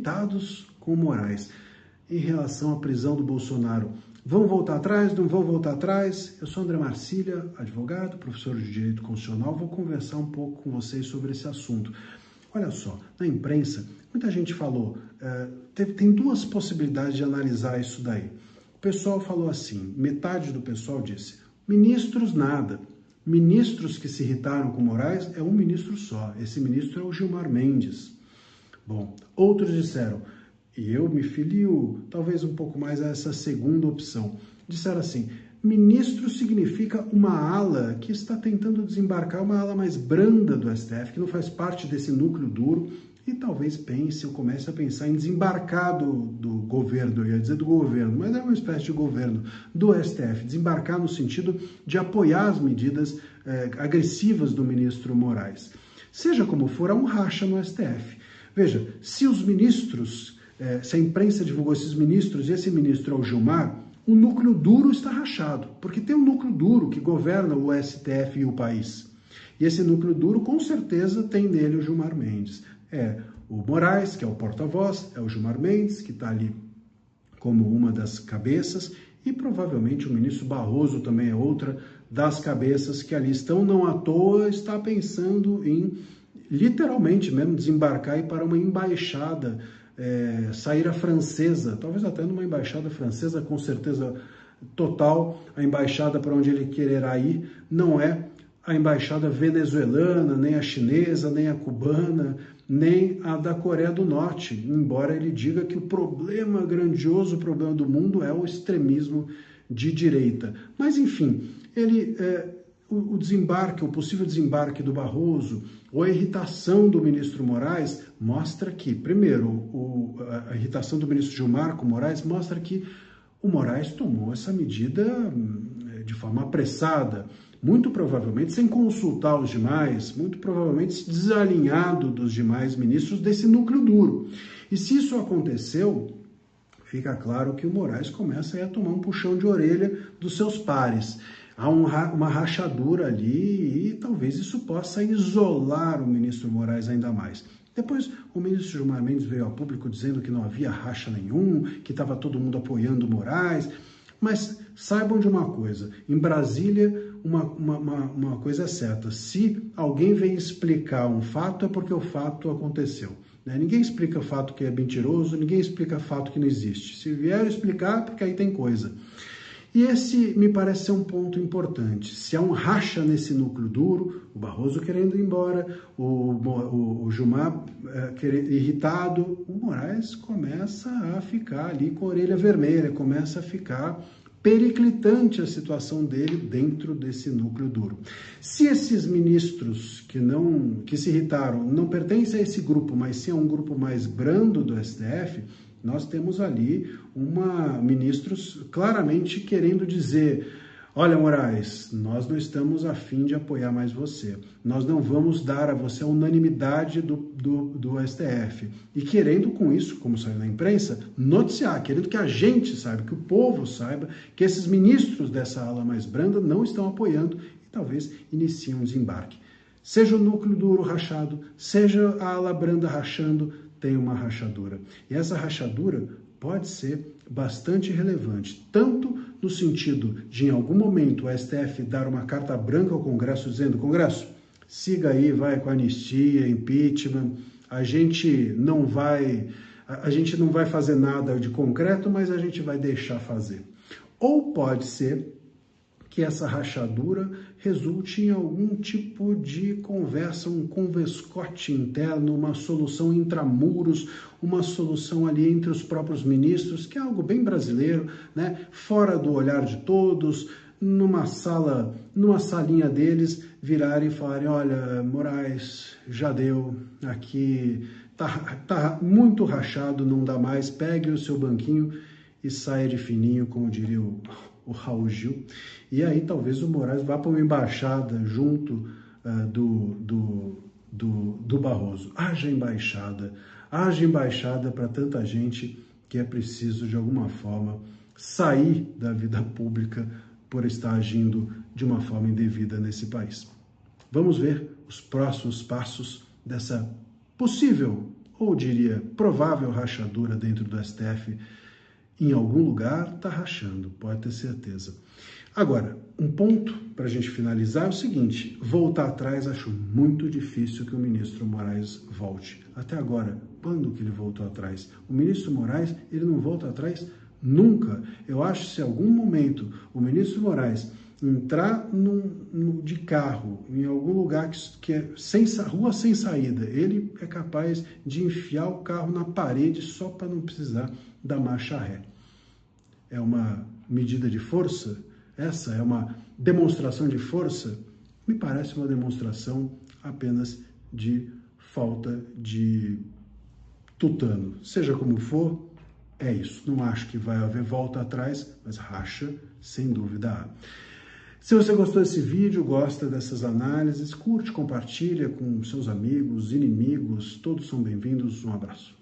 irritados com Moraes em relação à prisão do Bolsonaro. Vão voltar atrás? Não vão voltar atrás? Eu sou André Marcília, advogado, professor de Direito Constitucional. Vou conversar um pouco com vocês sobre esse assunto. Olha só, na imprensa, muita gente falou, tem duas possibilidades de analisar isso daí. O pessoal falou assim, metade do pessoal disse, ministros nada. Ministros que se irritaram com Moraes é um ministro só. Esse ministro é o Gilmar Mendes. Bom, outros disseram, e eu me filio talvez um pouco mais a essa segunda opção, disseram assim, ministro significa uma ala que está tentando desembarcar, uma ala mais branda do STF, que não faz parte desse núcleo duro, e talvez pense ou comece a pensar em desembarcar do governo, eu ia dizer do governo, mas é uma espécie de governo do STF, desembarcar no sentido de apoiar as medidas agressivas do ministro Moraes. Seja como for, há um racha no STF. Veja, se os ministros, se a imprensa divulgou esses ministros e esse ministro é o Gilmar, o núcleo duro está rachado, porque tem um núcleo duro que governa o STF e o país. E esse núcleo duro, com certeza, tem nele o Gilmar Mendes. É o Moraes, que é o porta-voz, é o Gilmar Mendes, que está ali como uma das cabeças, e provavelmente o ministro Barroso também é outra das cabeças que ali estão, não à toa, está pensando em, literalmente mesmo, desembarcar e ir para uma embaixada, sair a francesa, talvez até numa embaixada francesa, com certeza total, a embaixada para onde ele quererá ir não é a embaixada venezuelana, nem a chinesa, nem a cubana, nem a da Coreia do Norte, embora ele diga que o problema grandioso, o problema do mundo é o extremismo de direita. Mas, enfim, o desembarque, o possível desembarque do Barroso, ou a irritação do ministro Moraes, mostra que, primeiro, a irritação do ministro Gilmar com Moraes mostra que o Moraes tomou essa medida de forma apressada, muito provavelmente sem consultar os demais, muito provavelmente desalinhado dos demais ministros desse núcleo duro. E se isso aconteceu, fica claro que o Moraes começa a tomar um puxão de orelha dos seus pares. Há uma rachadura ali e talvez isso possa isolar o ministro Moraes ainda mais. Depois, o ministro Gilmar Mendes veio a público dizendo que não havia racha nenhum, que estava todo mundo apoiando o Moraes. Mas saibam de uma coisa, em Brasília, uma coisa é certa, se alguém vem explicar um fato, é porque o fato aconteceu. Né? Ninguém explica o fato que é mentiroso, ninguém explica o fato que não existe. Se vier explicar, porque aí tem coisa. E esse me parece ser um ponto importante. Se há um racha nesse núcleo duro, o Barroso querendo ir embora, o Gilmar irritado, o Moraes começa a ficar ali com a orelha vermelha, começa a ficar periclitante a situação dele dentro desse núcleo duro. Se esses ministros que se irritaram não pertencem a esse grupo, mas sim a um grupo mais brando do STF, nós temos ali ministros claramente querendo dizer, olha Moraes, nós não estamos a fim de apoiar mais você, nós não vamos dar a você a unanimidade do STF. E querendo com isso, como saiu na imprensa, noticiar, querendo que a gente saiba, que o povo saiba, que esses ministros dessa ala mais branda não estão apoiando e talvez iniciem um desembarque. Seja o núcleo duro rachado, seja a ala branda rachando, tem uma rachadura. E essa rachadura pode ser bastante relevante, tanto no sentido de, em algum momento, o STF dar uma carta branca ao Congresso, dizendo, Congresso, siga aí, vai com anistia, impeachment, a gente não vai fazer nada de concreto, mas a gente vai deixar fazer. Ou pode ser que essa rachadura resulte em algum tipo de conversa, um converscote interno, uma solução intramuros, uma solução ali entre os próprios ministros, que é algo bem brasileiro, né? Fora do olhar de todos, numa salinha deles, virarem e falarem, olha, Moraes, já deu, aqui tá muito rachado, não dá mais, pegue o seu banquinho e saia de fininho, como diria o Raul Gil, e aí talvez o Moraes vá para uma embaixada junto do Barroso. Haja embaixada para tanta gente que é preciso, de alguma forma, sair da vida pública por estar agindo de uma forma indevida nesse país. Vamos ver os próximos passos dessa possível ou diria provável rachadura dentro do STF, em algum lugar está rachando, pode ter certeza. Agora, um ponto para a gente finalizar é o seguinte: voltar atrás, acho muito difícil que o ministro Moraes volte. Até agora, quando que ele voltou atrás? O ministro Moraes, ele não volta atrás nunca. Eu acho que se em algum momento o ministro Moraes entrar de carro em algum lugar que é rua sem saída, ele é capaz de enfiar o carro na parede só para não precisar da marcha ré. É uma medida de força? Essa é uma demonstração de força? Me parece uma demonstração apenas de falta de tutano. Seja como for, é isso. Não acho que vai haver volta atrás, mas racha, sem dúvida há. Se você gostou desse vídeo, gosta dessas análises, curte, compartilha com seus amigos, inimigos, todos são bem-vindos. Um abraço.